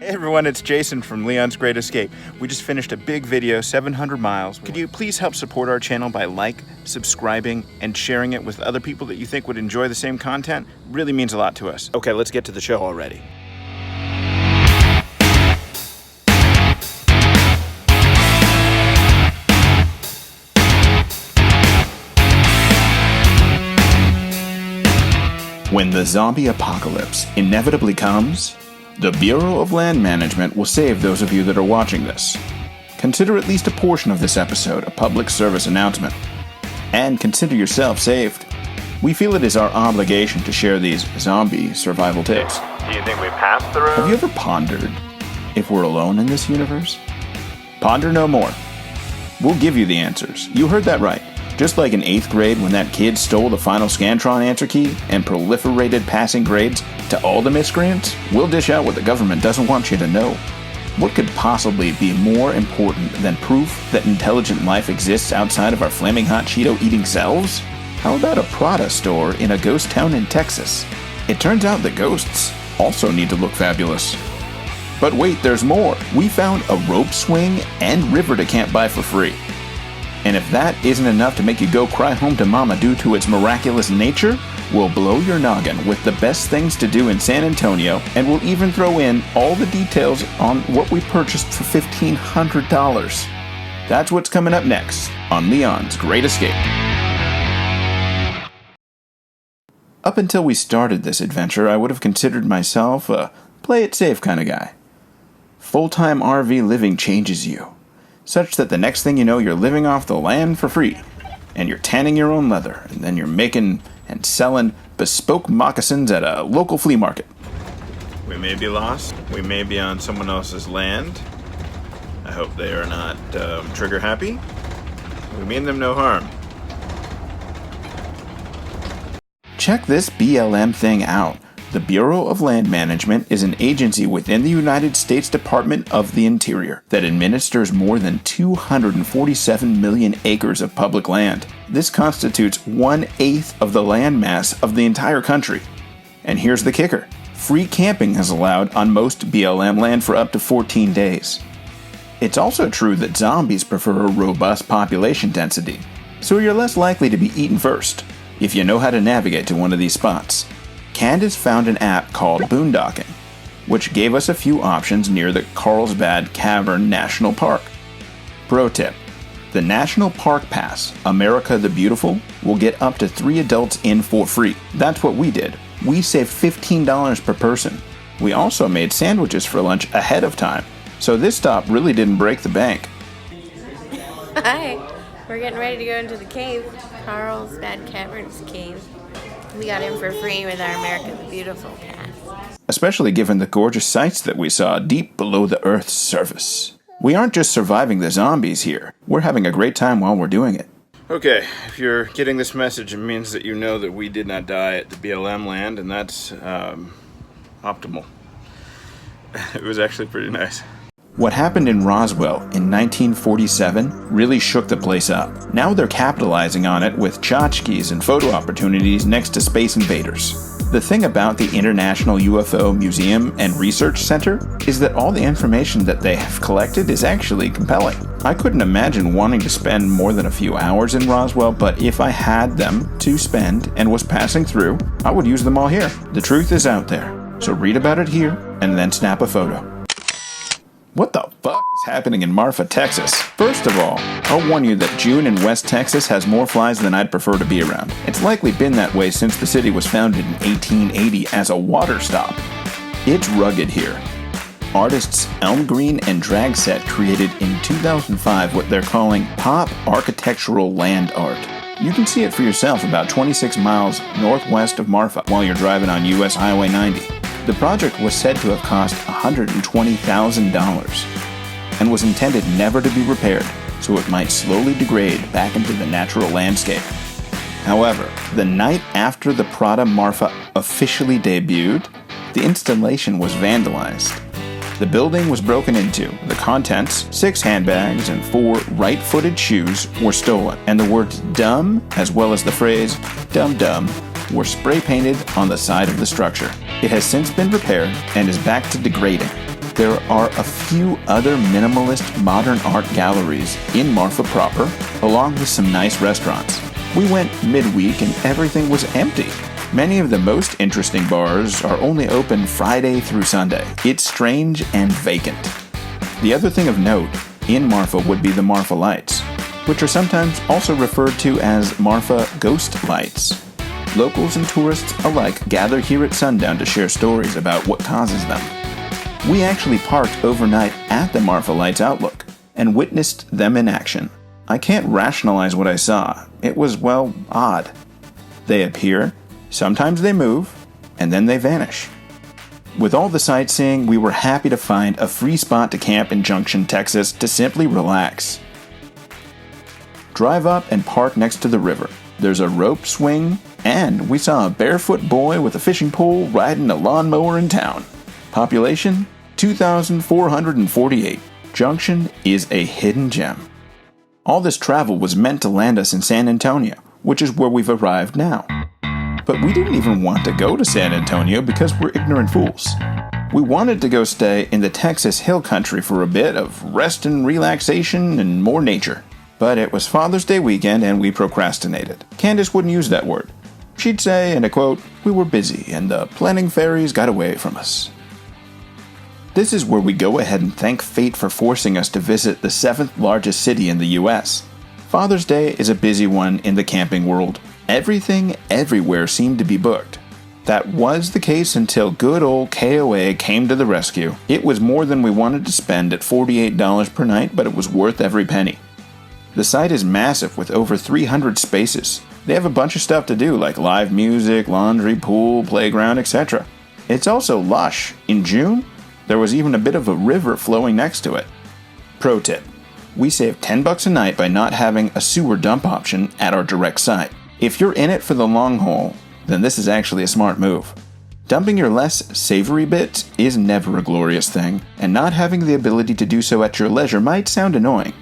Hey everyone, it's Jason from Leon's Great Escape. We just finished a big video, 700 miles. Could you please help support our channel by subscribing, and sharing it with other people that you think would enjoy the same content? It really means a lot to us. Okay, let's get to the show already. When the zombie apocalypse inevitably comes, the Bureau of Land Management will save those of you that are watching this. Consider at least a portion of this episode a public service announcement, and consider yourself saved. We feel it is our obligation to share these zombie survival tips. Do you think we passed the road? Have you ever pondered if we're alone in this universe? Ponder no more. We'll give you the answers. You heard that right. Just like in 8th grade when that kid stole the final Scantron answer key and proliferated passing grades to all the miscreants, we'll dish out what the government doesn't want you to know. What could possibly be more important than proof that intelligent life exists outside of our flaming hot Cheeto-eating selves? How about a Prada store in a ghost town in Texas? It turns out that ghosts also need to look fabulous. But wait, there's more. We found a rope swing and river to camp by for free. And if that isn't enough to make you go cry home to mama due to its miraculous nature, we'll blow your noggin with the best things to do in San Antonio, and we'll even throw in all the details on what we purchased for $1,500. That's what's coming up next on Leon's Great Escape. Up until we started this adventure, I would have considered myself a play-it-safe kind of guy. Full-time RV living changes you, such that the next thing you know, you're living off the land for free, and you're tanning your own leather, and then you're making and selling bespoke moccasins at a local flea market. We may be lost. We may be on someone else's land. I hope they are not trigger happy. We mean them no harm. Check this BLM thing out. The Bureau of Land Management is an agency within the United States Department of the Interior that administers more than 247 million acres of public land. This constitutes 1/8 of the land mass of the entire country. And here's the kicker. Free camping is allowed on most BLM land for up to 14 days. It's also true that zombies prefer a robust population density, so you're less likely to be eaten first if you know how to navigate to one of these spots. Candace found an app called Boondocking, which gave us a few options near the Carlsbad Cavern National Park. Pro tip: the National Park Pass, America the Beautiful, will get up to 3 adults in for free. That's what we did. We saved $15 per person. We also made sandwiches for lunch ahead of time, so this stop really didn't break the bank. Hi, we're getting ready to go into the cave, Carlsbad Caverns cave. We got in for free with our America the Beautiful pass. Especially given the gorgeous sights that we saw deep below the Earth's surface. We aren't just surviving the zombies here. We're having a great time while we're doing it. Okay, if you're getting this message, it means that you know that we did not die at the BLM land, and that's optimal. It was actually pretty nice. What happened in Roswell in 1947 really shook the place up. Now they're capitalizing on it with tchotchkes and photo opportunities next to space invaders. The thing about the International UFO Museum and Research Center is that all the information that they have collected is actually compelling. I couldn't imagine wanting to spend more than a few hours in Roswell, but if I had them to spend and was passing through, I would use them all here. The truth is out there, so read about it here and then snap a photo. What the fuck is happening in Marfa, Texas? First of all, I'll warn you that June in West Texas has more flies than I'd prefer to be around. It's likely been that way since the city was founded in 1880 as a water stop. It's rugged here. Artists Elm Green and Dragset created in 2005 what they're calling pop architectural land art. You can see it for yourself about 26 miles northwest of Marfa while you're driving on US Highway 90. The project was said to have cost $120,000 and was intended never to be repaired, so it might slowly degrade back into the natural landscape. However, the night after the Prada Marfa officially debuted, the installation was vandalized. The building was broken into, the contents, 6 handbags and 4 right-footed shoes were stolen, and the words dumb, as well as the phrase dum-dum, were spray painted on the side of the structure. It has since been repaired and is back to degrading. There are a few other minimalist modern art galleries in Marfa proper, along with some nice restaurants. We went midweek and everything was empty. Many of the most interesting bars are only open Friday through Sunday. It's strange and vacant. The other thing of note in Marfa would be the Marfa Lights, which are sometimes also referred to as Marfa Ghost Lights. Locals and tourists alike gather here at sundown to share stories about what causes them. We actually parked overnight at the Marfa Lights Outlook and witnessed them in action. I can't rationalize what I saw. It was, well, odd. They appear, sometimes they move, and then they vanish. With all the sightseeing, we were happy to find a free spot to camp in Junction, Texas to simply relax. Drive up and park next to the river. There's a rope swing, and we saw a barefoot boy with a fishing pole riding a lawnmower in town. Population, 2,448. Junction is a hidden gem. All this travel was meant to land us in San Antonio, which is where we've arrived now. But we didn't even want to go to San Antonio because we're ignorant fools. We wanted to go stay in the Texas Hill Country for a bit of rest and relaxation and more nature. But it was Father's Day weekend and we procrastinated. Candace wouldn't use that word. She'd say, and I quote, "We were busy and the planning fairies got away from us." This is where we go ahead and thank fate for forcing us to visit the 7th largest city in the US. Father's Day is a busy one in the camping world. Everything everywhere seemed to be booked. That was the case until good old KOA came to the rescue. It was more than we wanted to spend at $48 per night, but it was worth every penny. The site is massive with over 300 spaces. They have a bunch of stuff to do like live music, laundry, pool, playground, etc. It's also lush. In June, there was even a bit of a river flowing next to it. Pro tip: we saved $10 a night by not having a sewer dump option at our direct site. If you're in it for the long haul, then this is actually a smart move. Dumping your less savory bits is never a glorious thing, and not having the ability to do so at your leisure might sound annoying.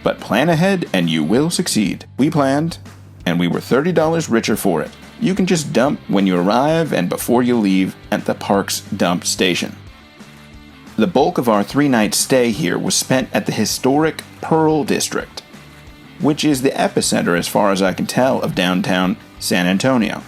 But plan ahead and you will succeed. We planned, and we were $30 richer for it. You can just dump when you arrive and before you leave at the park's dump station. The bulk of our 3-night stay here was spent at the historic Pearl District, which is the epicenter, as far as I can tell, of downtown San Antonio.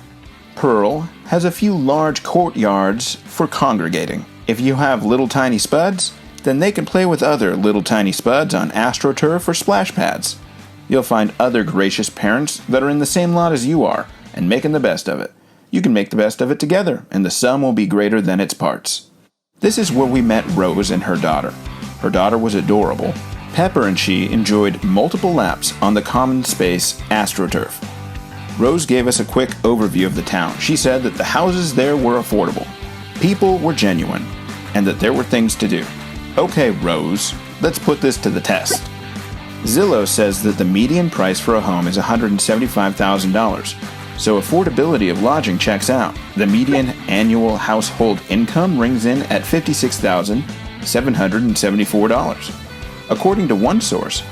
Pearl has a few large courtyards for congregating. If you have little tiny spuds, then they can play with other little tiny spuds on AstroTurf or splash pads. You'll find other gracious parents that are in the same lot as you are and making the best of it. You can make the best of it together, and the sum will be greater than its parts. This is where we met Rose and her daughter. Her daughter was adorable. Pepper and she enjoyed multiple laps on the common space AstroTurf. Rose gave us a quick overview of the town. She said that the houses there were affordable, people were genuine, and that there were things to do. Okay, Rose, let's put this to the test. Zillow says that the median price for a home is $175,000, so affordability of lodging checks out. The median annual household income rings in at $56,774. According to one source,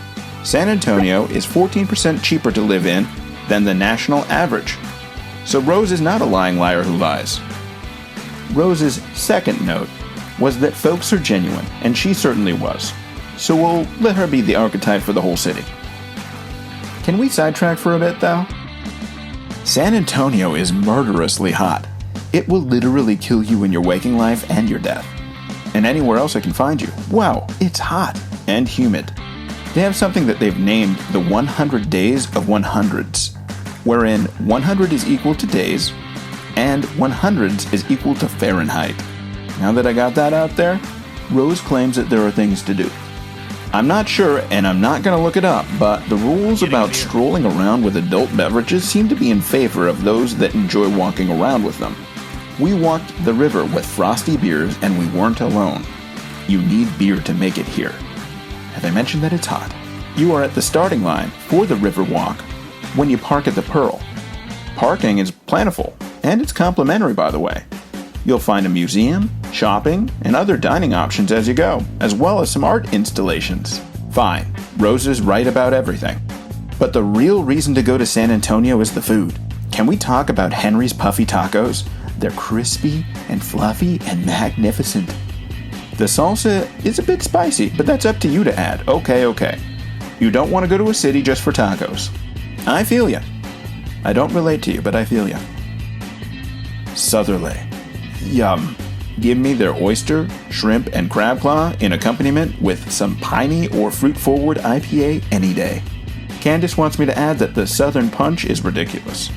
San Antonio is 14% cheaper to live in than the national average. So Rose is not a lying liar who lies. Rose's second note was that folks are genuine, and she certainly was. So we'll let her be the archetype for the whole city. Can we sidetrack for a bit, though? San Antonio is murderously hot. It will literally kill you in your waking life and your death. And anywhere else I can find you. Wow, it's hot and humid. They have something that they've named the 100 Days of 100s, wherein 100 is equal to days, and 100s is equal to Fahrenheit. Now that I got that out there, Rose claims that there are things to do. I'm not sure, and I'm not going to look it up, but the rules about strolling around with adult beverages seem to be in favor of those that enjoy walking around with them. We walked the river with frosty beers, and we weren't alone. You need beer to make it here. Have I mentioned that it's hot? You are at the starting line for the river walk when you park at the Pearl. Parking is plentiful, and it's complimentary, by the way. You'll find a museum, shopping, and other dining options as you go, as well as some art installations. Fine, Rose is right about everything. But the real reason to go to San Antonio is the food. Can we talk about Henry's Puffy Tacos? They're crispy and fluffy and magnificent. The salsa is a bit spicy, but that's up to you to add. Okay. You don't want to go to a city just for tacos. I feel ya. I don't relate to you, but I feel ya. Southerly. Yum. Give me their oyster, shrimp, and crab claw in accompaniment with some piney or fruit-forward IPA any day. Candace wants me to add that the Southern Punch is ridiculous.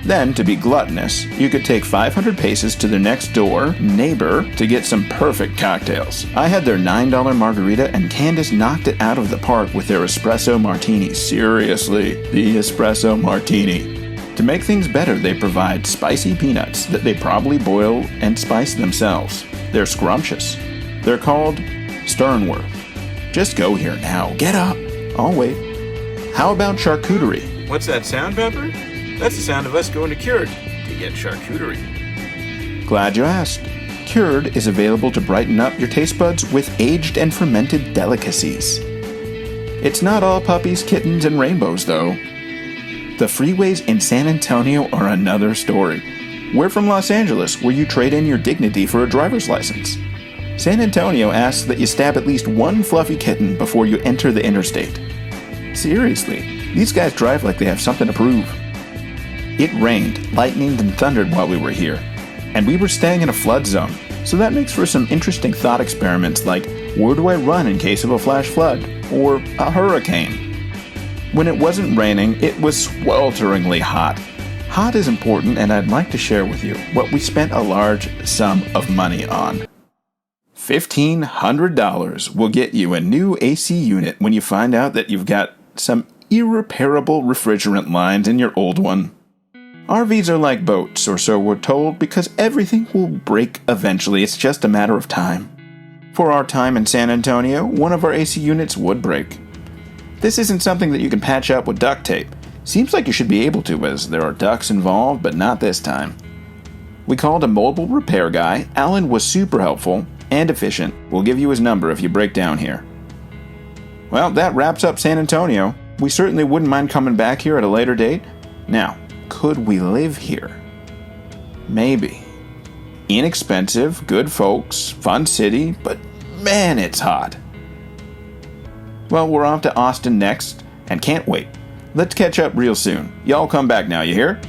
Then, to be gluttonous, you could take 500 paces to their next door neighbor to get some perfect cocktails. I had their $9 margarita and Candace knocked it out of the park with their espresso martini. Seriously, the espresso martini. To make things better, they provide spicy peanuts that they probably boil and spice themselves. They're scrumptious. They're called Sternworth. Just go here now. Get up. I'll wait. How about charcuterie? What's that sound, Pepper? That's the sound of us going to Cured to get charcuterie. Glad you asked. Cured is available to brighten up your taste buds with aged and fermented delicacies. It's not all puppies, kittens, and rainbows, though. The freeways in San Antonio are another story. We're from Los Angeles, where you trade in your dignity for a driver's license. San Antonio asks that you stab at least one fluffy kitten before you enter the interstate. Seriously, these guys drive like they have something to prove. It rained, lightninged, and thundered while we were here, and we were staying in a flood zone, so that makes for some interesting thought experiments like, where do I run in case of a flash flood, or a hurricane? When it wasn't raining, it was swelteringly hot. Hot is important, and I'd like to share with you what we spent a large sum of money on. $1,500 will get you a new AC unit when you find out that you've got some irreparable refrigerant lines in your old one. RVs are like boats, or so we're told, because everything will break eventually. It's just a matter of time. For our time in San Antonio, one of our AC units would break. This isn't something that you can patch up with duct tape. Seems like you should be able to, as there are ducts involved, but not this time. We called a mobile repair guy. Alan was super helpful and efficient. We'll give you his number if you break down here. Well, that wraps up San Antonio. We certainly wouldn't mind coming back here at a later date. Now, could we live here? Maybe. Inexpensive, good folks, fun city, but man, it's hot. Well, we're off to Austin next, and can't wait. Let's catch up real soon. Y'all come back now, you hear?